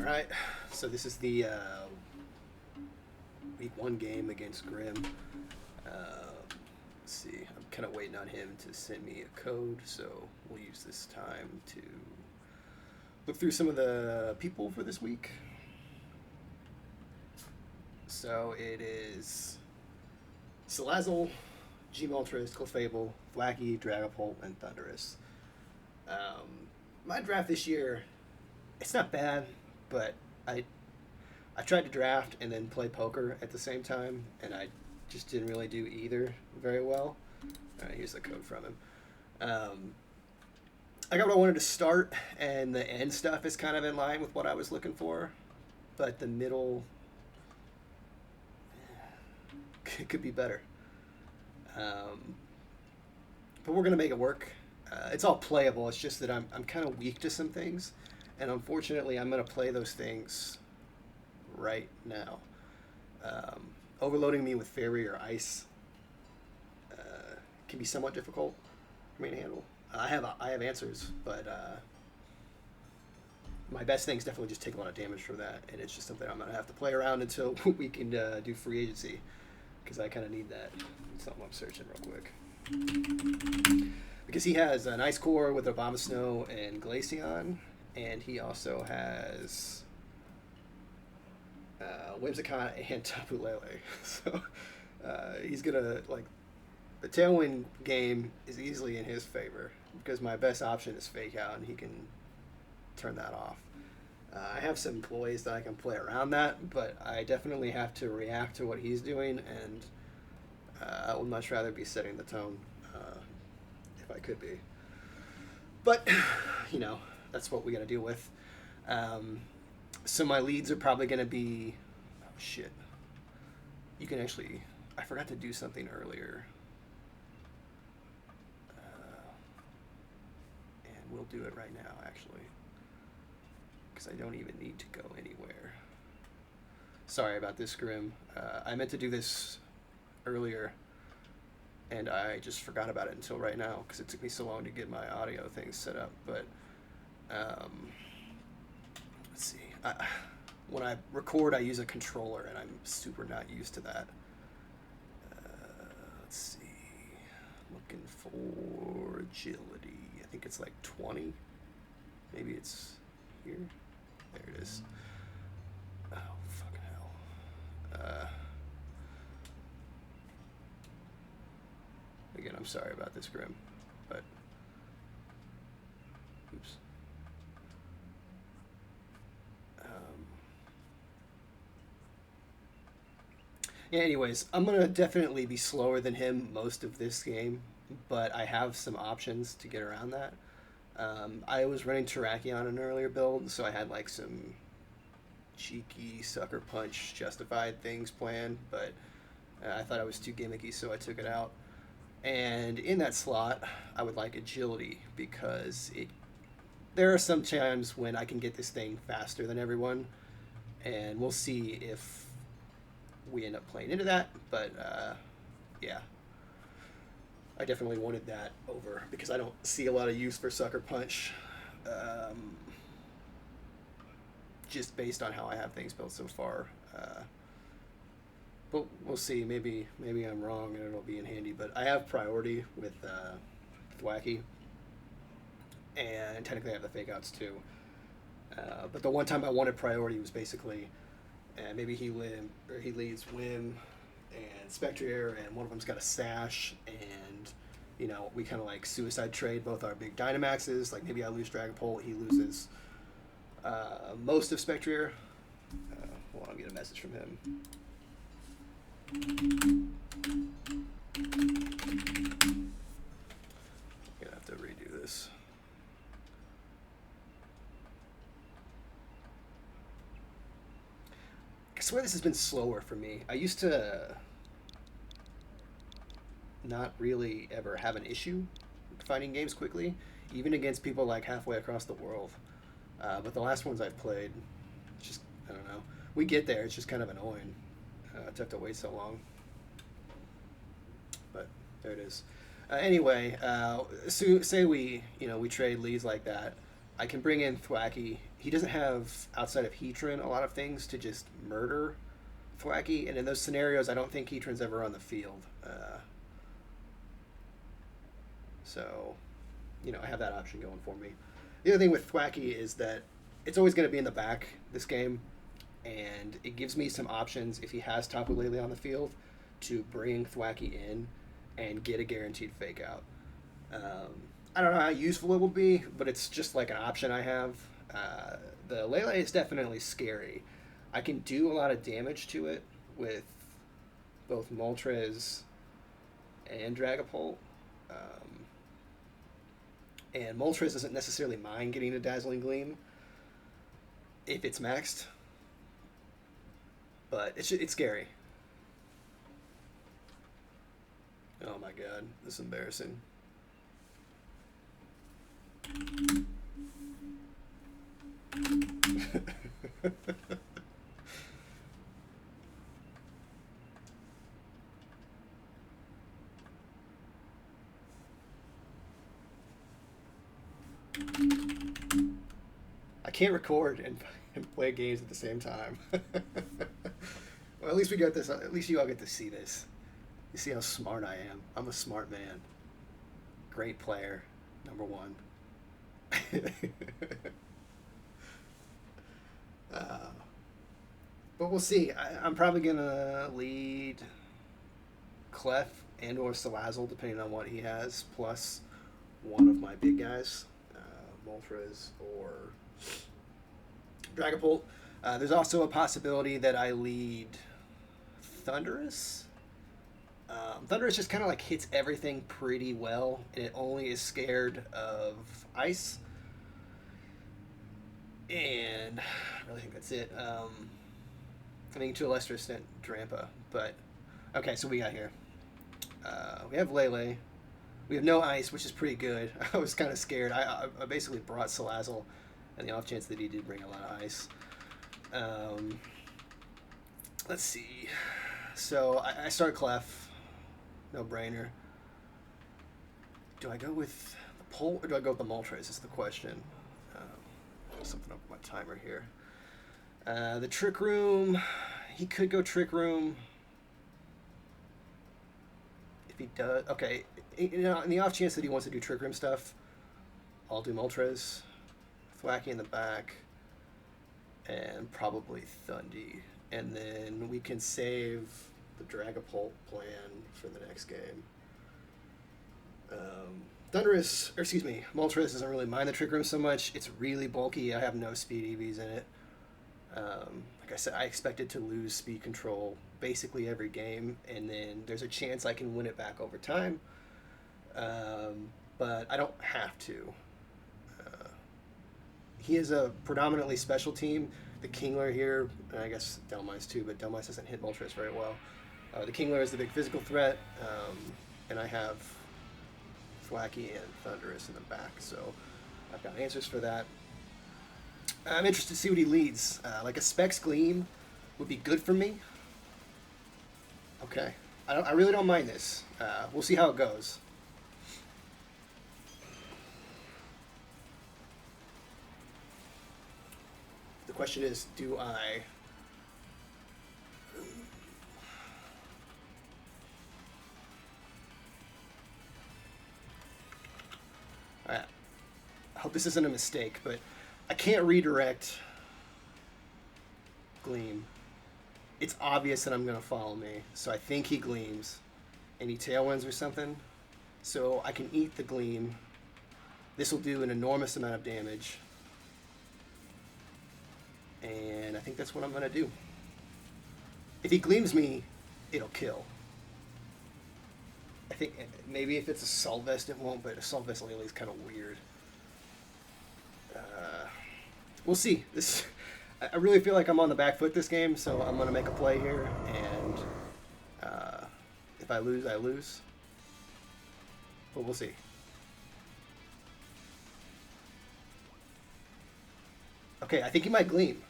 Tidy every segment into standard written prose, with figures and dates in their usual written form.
right, so this is the week one game against Grim. Let's see, I'm kind of waiting on him to send me a code, so we'll use this time to look through some of the people for this week. So it is Salazzle, G-Moltres, Clefable, Thwackey, Dragapult, and Thundurus. My draft this year, it's not bad, but I tried to draft and then play poker at the same time, and I just didn't really do either very well. All right, here's the code from him. I got what I wanted to start, and the end stuff is kind of in line with what I was looking for, but the middle could be better. But we're gonna make it work. It's all playable. It's just that I'm kind of weak to some things, and unfortunately, I'm gonna play those things right now. Overloading me with fairy or ice can be somewhat difficult for me to handle. I have answers, but my best things definitely just take a lot of damage from that, and it's just something I'm gonna have to play around until we can do free agency, because I kind of need that. It's something I'm searching real quick. Because he has an Ice Core with Abomasnow and Glaceon, and he also has Whimsicott and Tapu Lele. So he's gonna the Tailwind game is easily in his favor because my best option is Fake Out, and he can turn that off. I have some employees that I can play around that, but I definitely have to react to what he's doing, and I would much rather be setting the tone if I could be. But, that's what we got to deal with. So my leads are probably going to be... Oh, shit. You can actually... I forgot to do something earlier. And we'll do it right now, actually. Because I don't even need to go anywhere. Sorry about this, Grim. I meant to do this earlier, and I just forgot about it until right now because it took me so long to get my audio things set up. But let's see. When I record, I use a controller, and I'm super not used to that. Let's see. Looking for agility. I think it's like 20. Maybe it's here. There it is. Oh, fucking hell. Again, I'm sorry about this, Grim, but... Oops. Yeah, anyways, I'm going to definitely be slower than him most of this game, but I have some options to get around that. I was running Terrakion in an earlier build, so I had some cheeky sucker punch justified things planned, but I thought it was too gimmicky, so I took it out. And in that slot, I would like agility, because there are some times when I can get this thing faster than everyone, and we'll see if we end up playing into that, but yeah. I definitely wanted that over, because I don't see a lot of use for Sucker Punch, just based on how I have things built so far. But we'll see. Maybe I'm wrong and it'll be in handy. But I have priority with Thwackey, and technically I have the Fake Outs too. But the one time I wanted priority was basically, maybe he leads Whim and Spectrier, and one of them's got a Sash, and we kind of suicide trade both our big Dynamaxes. Maybe I lose Dragapult, he loses most of Spectrier. Hold on, I'll get a message from him. I'm gonna have to redo this. I swear this has been slower for me. I used to not really ever have an issue finding games quickly, even against people halfway across the world. But the last ones I've played, just, I don't know. We get there, it's just kind of annoying to have to wait so long. But there it is. Anyway, so say we trade leads like that, I can bring in Thwacky. He doesn't have, outside of Heatran, a lot of things to just murder Thwacky, and in those scenarios, I don't think Heatran's ever on the field. So, I have that option going for me. The other thing with Thwacky is that it's always going to be in the back this game, and it gives me some options if he has Tapu Lele on the field to bring Thwacky in and get a guaranteed fake out. I don't know how useful it will be, but it's just like an option I have. The Lele is definitely scary. I can do a lot of damage to it with both Moltres and Dragapult. And Moltres doesn't necessarily mind getting a Dazzling Gleam if it's maxed, but it's scary. Oh my god, this is embarrassing. I can't record and play games at the same time. Well, at least we got this. At least you all get to see this. You see how smart I am. I'm a smart man. Great player. Number one. uh, but we'll see. I'm probably gonna lead Clef and or Salazzle, depending on what he has, plus one of my big guys, Moltres or Dragapult. There's also a possibility that I lead Thundurus. Thundurus just kind of like hits everything pretty well, and it only is scared of ice. And I really think that's it. I mean, to a lesser extent, Drampa. But, okay, so we got here. We have Lele. We have no ice, which is pretty good. I was kind of scared. I basically brought Salazzle, and the off chance that he did bring a lot of ice. Let's see. So I start Clef. No brainer. Do I go with the Pole or do I go with the Moltres is the question. Something up with my timer here. The Trick Room. He could go Trick Room. If he does, okay. In the off chance that he wants to do Trick Room stuff, I'll do Moltres, Thwacky in the back, and probably Thundy. And then we can save the Dragapult plan for the next game. Moltres doesn't really mind the Trick Room so much. It's really bulky. I have no speed EVs in it. Like I said, I expected to lose speed control basically every game, and then there's a chance I can win it back over time. But I don't have to. He is a predominantly special team. The Kingler here, and I guess Dhelmise too, but Dhelmise doesn't hit Moltres very well. The Kingler is the big physical threat, and I have Thwacky and Thundurus in the back, so I've got answers for that. I'm interested to see what he leads. Like a Specs Gleam would be good for me. Okay. I really don't mind this. We'll see how it goes. The question is, do I... I hope this isn't a mistake, but I can't redirect Gleam. It's obvious that I'm going to follow me, so I think he Gleams. And he Tailwinds or something. So I can eat the Gleam. This will do an enormous amount of damage. And I think that's what I'm going to do. If he Gleams me, it'll kill. I think maybe if it's a Assault Vest it won't, but Assault Vest lately is kind of weird. We'll see. I really feel like I'm on the back foot this game, so I'm going to make a play here, and if I lose, I lose. But we'll see. Okay, I think he might Gleam.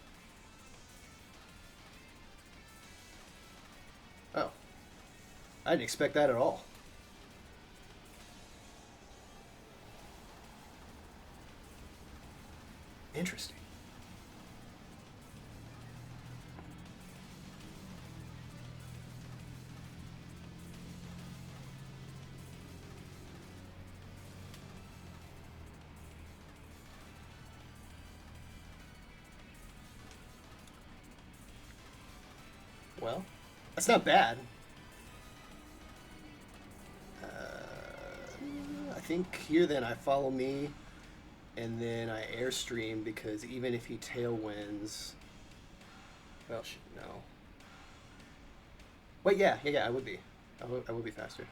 Oh. I didn't expect that at all. Interesting. Well, that's not bad. I think here then I follow me, and then I airstream because even if he tailwinds, well, no. Wait, yeah, I would be. I would be faster.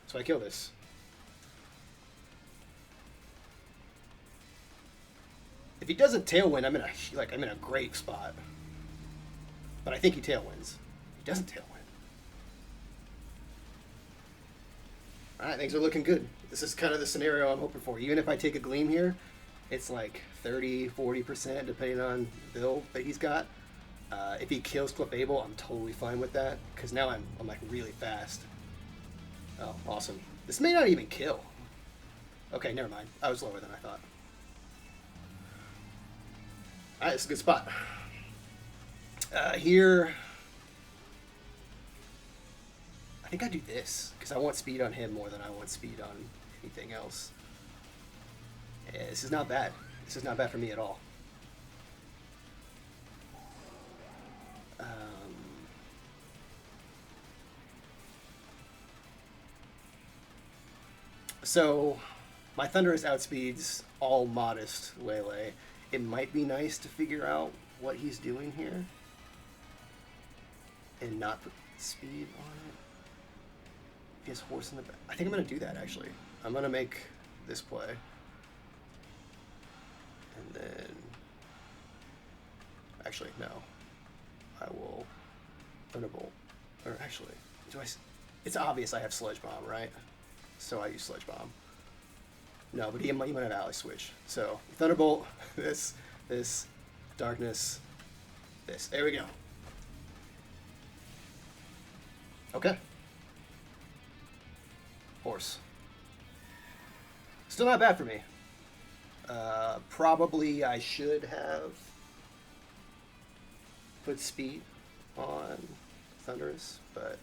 So I kill this. If he doesn't tailwind, I'm in a great spot. But I think he tailwinds. He doesn't tailwind. All right, things are looking good. This is kind of the scenario I'm hoping for. Even if I take a gleam here, it's like 30-40% depending on the build that he's got. If he kills Clefable, I'm totally fine with that because now I'm like really fast. Oh, awesome. This may not even kill. Okay, never mind. I was lower than I thought. All right, it's a good spot. Here, I think I do this because I want speed on him more than I want speed on anything else. Yeah, this is not bad. This is not bad for me at all. So, my Thunderous outspeeds all modest Lele. It might be nice to figure out what he's doing here and not put speed on it. He has horse in the back. I think I'm going to do that, actually. I'm going to make this play. And then... Actually, no. I will Thunderbolt. Or actually, do I... It's obvious I have Sludge Bomb, right? So I use Sludge Bomb. No, but he might have Ally Switch. So, Thunderbolt, this, Darkness, this. There we go. Okay. Horse. Still not bad for me. Probably I should have put speed on Thunderous, but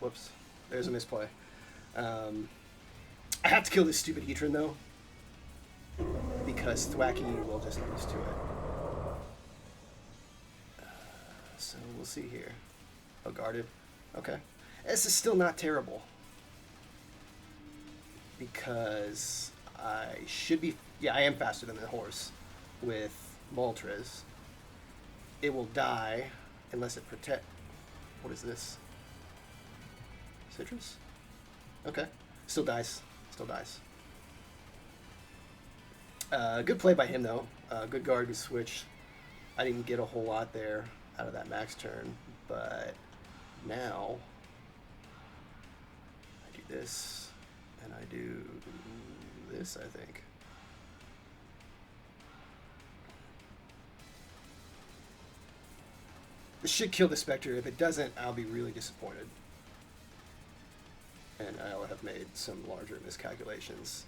whoops. There's a misplay. I have to kill this stupid Heatran though, because Thwacky will just lose to it. So we'll see here. Oh, guarded. Okay. This is still not terrible. Because I should be... Yeah, I am faster than the horse with Moltres. It will die unless it protect... What is this? Citrus? Okay. Still dies. Still dies. Good play by him, though. Good guard, good switch. I didn't get a whole lot there out of that max turn, but now I do this, and I do this, I think. This should kill the Spectre. If it doesn't, I'll be really disappointed. And I'll have made some larger miscalculations.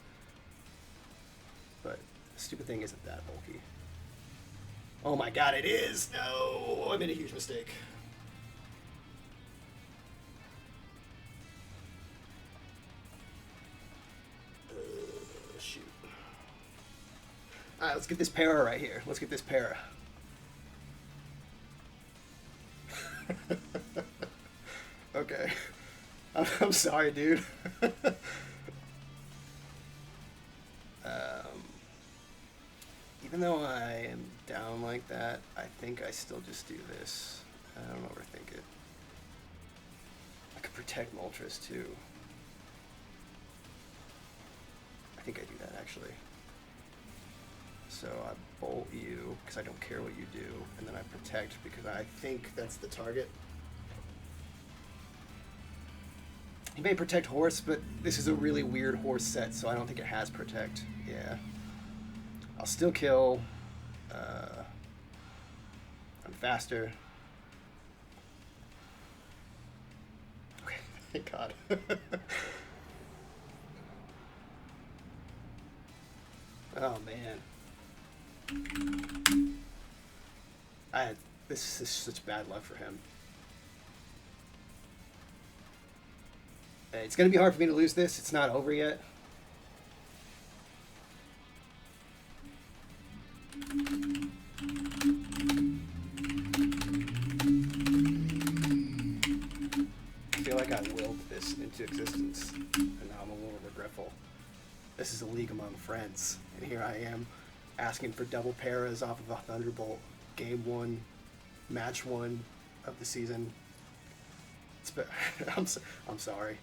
But the stupid thing isn't that bulky. Oh my god, it is! No! I made a huge mistake. Shoot. Alright, let's get this para right here. Let's get this para. Okay. I'm sorry, dude. Even though I am down like that, I think I still just do this. I don't overthink it. I could protect Moltres too. I think I do that actually. So I bolt you because I don't care what you do, and then I protect because I think that's the target. He may protect horse, but this is a really weird horse set, so I don't think it has protect. Yeah. I'll still kill. I'm faster. Okay, thank God. Oh, man. I had, this is such bad luck for him. It's going to be hard for me to lose this. It's not over yet. I feel like I willed this into existence, and now I'm a little regretful. This is a league among friends, and here I am asking for double paras off of a Thunderbolt. Game 1, match 1 of the season. I'm sorry.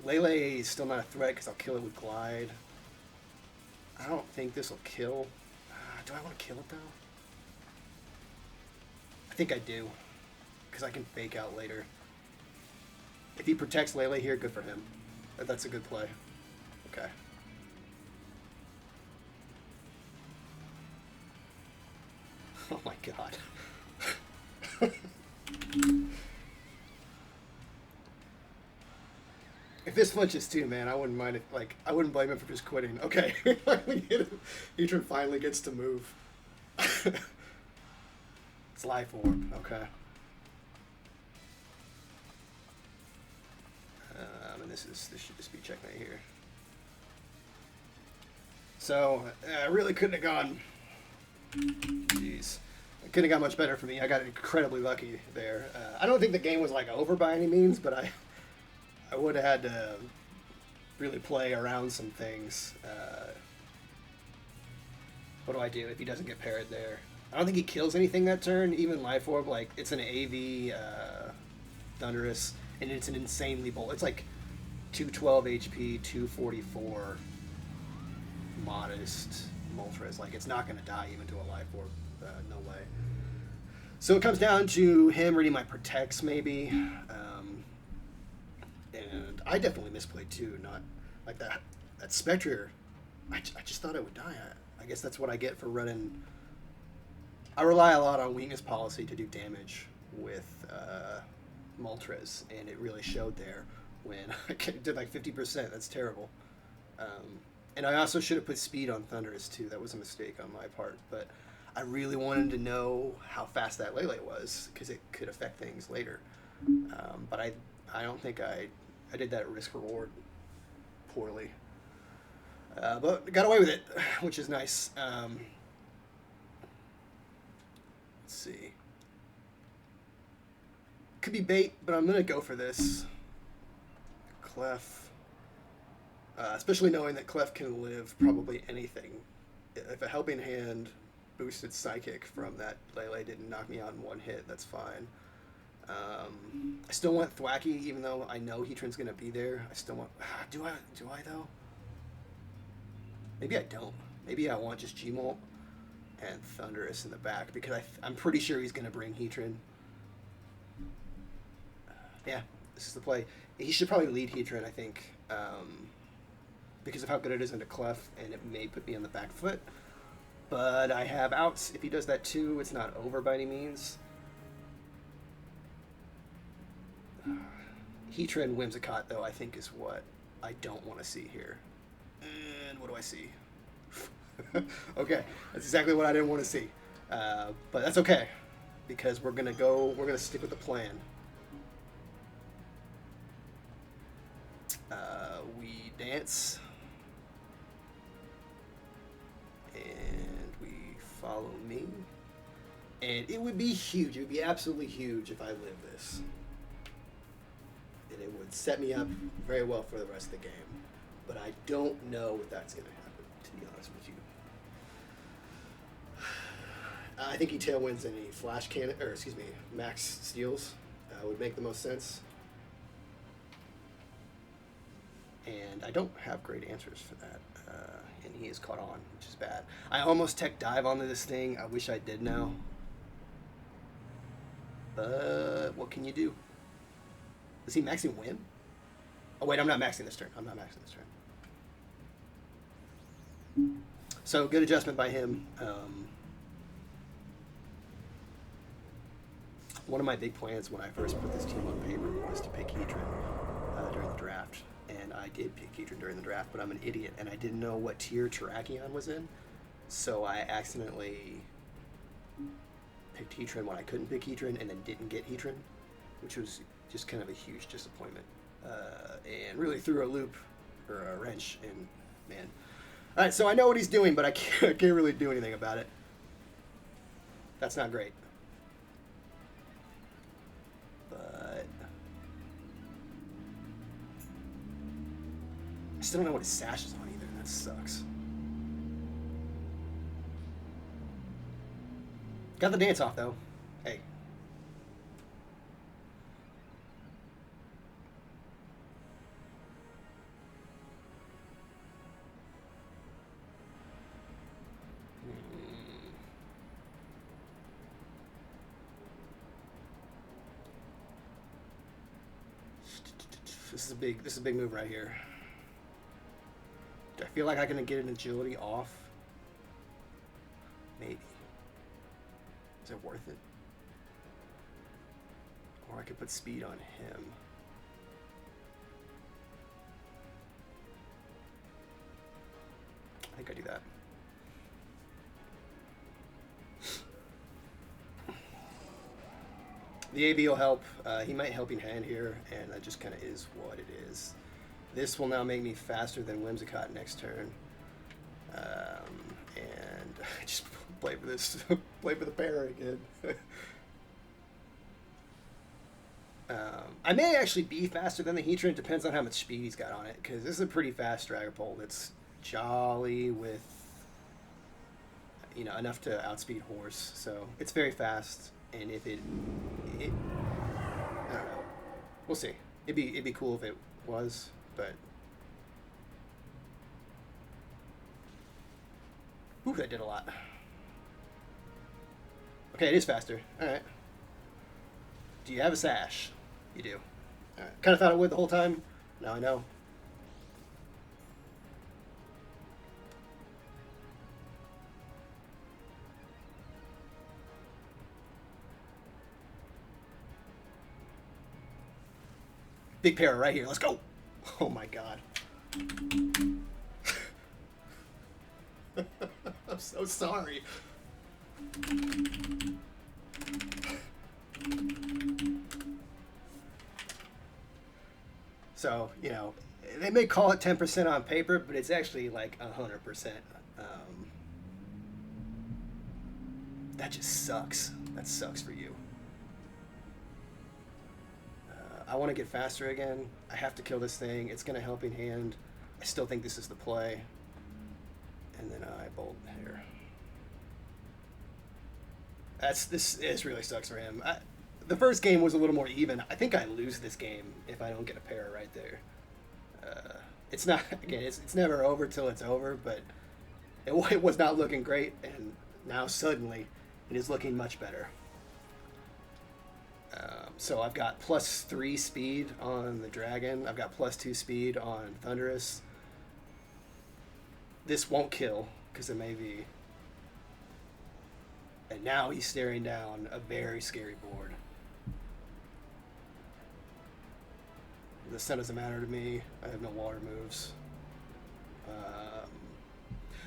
Lele is still not a threat because I'll kill it with Glide. I don't think this will kill. Do I want to kill it though? I think I do, because I can fake out later. If he protects Lele here, good for him. That's a good play. Okay. Oh my god. If this flinches too, man, I wouldn't mind it. Like, I wouldn't blame him for just quitting. Okay, finally hit him. Heatran finally gets to move. It's Life Orb. Okay. And this should just be checkmate here. So I really couldn't have gone. Jeez. It couldn't have got much better for me. I got incredibly lucky there. I don't think the game was like over by any means, but I would have had to really play around some things. What do I do if he doesn't get parried there? I don't think he kills anything that turn. Even Life Orb, like, it's an AV Thunderous, and it's an insanely bold. It's like 212 HP, 244 modest Moltres. Like, it's not going to die even to a Life Orb. No way. So it comes down to him reading my Protects, maybe. And I definitely misplayed too. Not like that Spectre. I just thought it would die. I guess that's what I get for running. I rely a lot on weakness policy to do damage with Moltres, and it really showed there when I did like 50%. That's terrible. And I also should have put speed on Thunderous too. That was a mistake on my part, but I really wanted to know how fast that Lele was because it could affect things later. But I don't think I did that risk reward poorly. But got away with it, which is nice. Let's see. Could be bait, but I'm going to go for this. Clef. Especially knowing that Clef can live probably anything. If a Helping Hand boosted Psychic from that Lele didn't knock me out in one hit, that's fine. I still want Thwacky, even though I know Heatran's going to be there. I still want... Do I though? Maybe I don't. Maybe I want just Gmolt and Thunderous in the back, because I'm pretty sure he's going to bring Heatran. Yeah, this is the play. He should probably lead Heatran, I think, because of how good it is into Clef, and it may put me on the back foot. But I have outs. If he does that too, it's not over by any means. Heatran Whimsicott, though, I think is what I don't want to see here. And what do I see? Okay, that's exactly what I didn't want to see. But that's okay, because we're gonna stick with the plan. We dance, and we follow me. And it would be huge. It would be absolutely huge if I lived this. And it would set me up very well for the rest of the game. But I don't know if that's going to happen, to be honest with you. I think he tailwinds any Flash Cannon, or excuse me, Max Steals would make the most sense. And I don't have great answers for that. And he is caught on, which is bad. I almost tech dive onto this thing. I wish I did now. But what can you do? Is he maxing win? Oh wait, I'm not maxing this turn. So good adjustment by him. One of my big plans when I first put this team on paper was to pick Heatran during the draft. and I did pick Heatran during the draft, but I'm an idiot, and I didn't know what tier Terrakion was in, so I accidentally picked Heatran when I couldn't pick Heatran, and then didn't get Heatran, which was just kind of a huge disappointment, and really threw a loop or a wrench in, man. All right, so I know what he's doing, but I can't really do anything about it. That's not great. But I still don't know what his sash is on either. That sucks. Got the dance off, though. Hey. This is a big move right here. Do I feel like I can get an agility off? Maybe. Is it worth it? Or I could put speed on him. I think I do that. The AB will help. He might helping hand here, and that just kind of is what it is. This will now make me faster than Whimsicott next turn. And I just play for this. Play for the pair again. I may actually be faster than the Heatran. Depends on how much speed he's got on it, because this is a pretty fast Dragapult that's jolly with, enough to outspeed Horse. So it's very fast. And if it, I don't know. We'll see. It'd be cool if it was, but. Ooh, that did a lot. Okay, it is faster. All right. Do you have a sash? You do. All right. Kind of thought it would the whole time. Now I know. Big pair right here. Let's go. Oh my god. I'm so sorry. So, they may call it 10% on paper, but it's actually like 100%. That just sucks. That sucks for you. I want to get faster again. I have to kill this thing. It's going to helping hand. I still think this is the play. And then I bolt here. This really sucks for him. The first game was a little more even. I think I lose this game if I don't get a pair right there. It's not, again, it's never over till it's over, but it was not looking great, and now suddenly it is looking much better. So I've got +3 speed on the Dragon. I've got +2 speed on Thundurus. This won't kill, because it may be. And now he's staring down a very scary board. The sun doesn't matter to me. I have no water moves.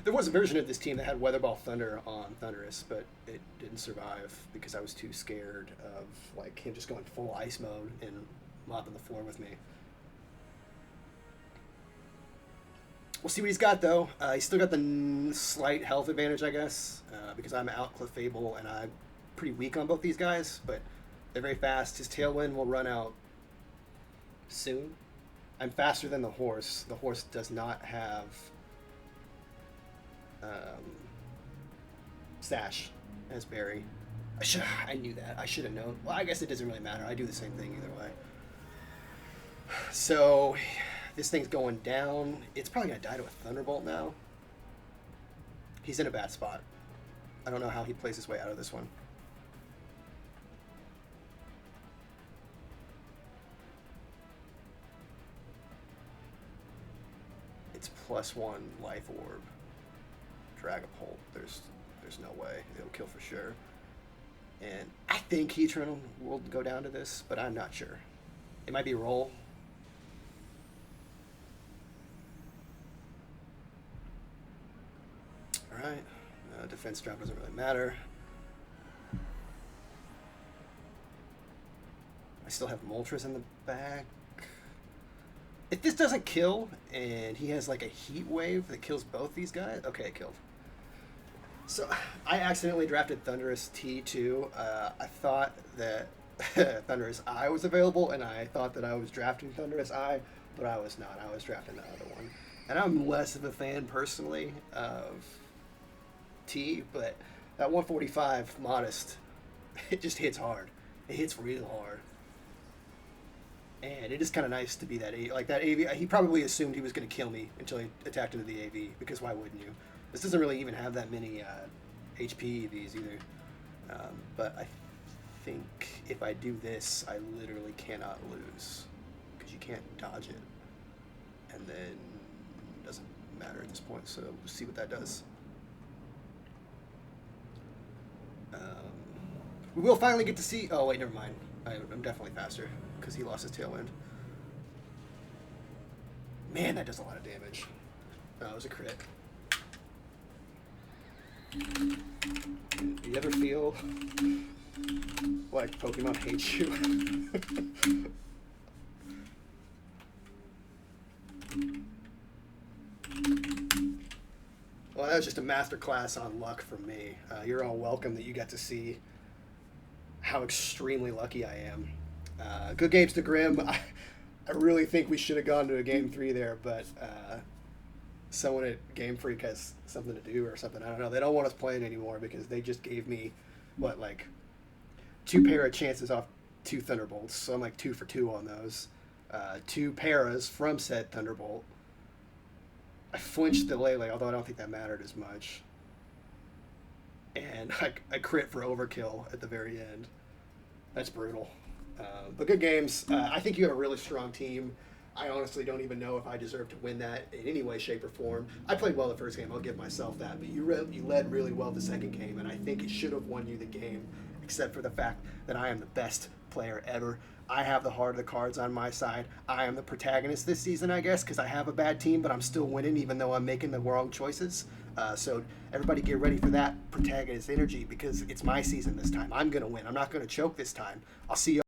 There was a version of this team that had Weather Ball Thunder on Thundurus, but it didn't survive because I was too scared of him just going full ice mode and mopping the floor with me. We'll see what he's got, though. He's still got the slight health advantage, I guess, because I'm out Clefable, and I'm pretty weak on both these guys, but they're very fast. His Tailwind will run out soon. I'm faster than the Horse. The Horse does not have Sash as Barry. I knew that. I should have known. Well, I guess it doesn't really matter. I do the same thing either way. So this thing's going down. It's probably going to die to a Thunderbolt now. He's in a bad spot. I don't know how he plays his way out of this one. It's +1 Life Orb. Dragapult. There's no way. It'll kill for sure. And I think Heatran will go down to this, but I'm not sure. It might be roll. right. Defense drop doesn't really matter. I still have Moltres in the back. If this doesn't kill, and he has like a heat wave that kills both these guys, okay, it killed. So I accidentally drafted Thundurus T2. I thought that Thundurus I was available, and I thought that I was drafting Thundurus I, but I was not. I was drafting the other one. And I'm less of a fan personally of T, but that 145 modest, it just hits hard. It hits real hard. And it is kind of nice to be that like that AV. He probably assumed he was going to kill me until he attacked into the AV, because why wouldn't you? This doesn't really even have that many HP EVs either. But I think if I do this, I literally cannot lose, because you can't dodge it. And then it doesn't matter at this point, so we'll see what that does. We will finally get to see... Oh, wait, never mind. I'm definitely faster, because he lost his Tailwind. Man, that does a lot of damage. Oh, it was a crit. You ever feel like Pokemon hates you? Well, that was just a masterclass on luck from me. You're all welcome that you got to see how extremely lucky I am. Good games to Grim. I really think we should have gone to a Game 3 there, but someone at Game Freak has something to do or something. I don't know. They don't want us playing anymore because they just gave me, like 2 pair of chances off 2 Thunderbolts. So I'm like 2 for 2 on those. 2 paras from said Thunderbolt. I flinched the Lele, although I don't think that mattered as much. And I crit for overkill at the very end. That's brutal. But good games. I think you have a really strong team. I honestly don't even know if I deserve to win that in any way, shape, or form. I played well the first game. I'll give myself that. But you led really well the second game, and I think it should have won you the game, except for the fact that I am the best player ever. I have the heart of the cards on my side. I am the protagonist this season, I guess, because I have a bad team, but I'm still winning even though I'm making the wrong choices. So everybody get ready for that protagonist energy, because it's my season this time. I'm going to win. I'm not going to choke this time. I'll see you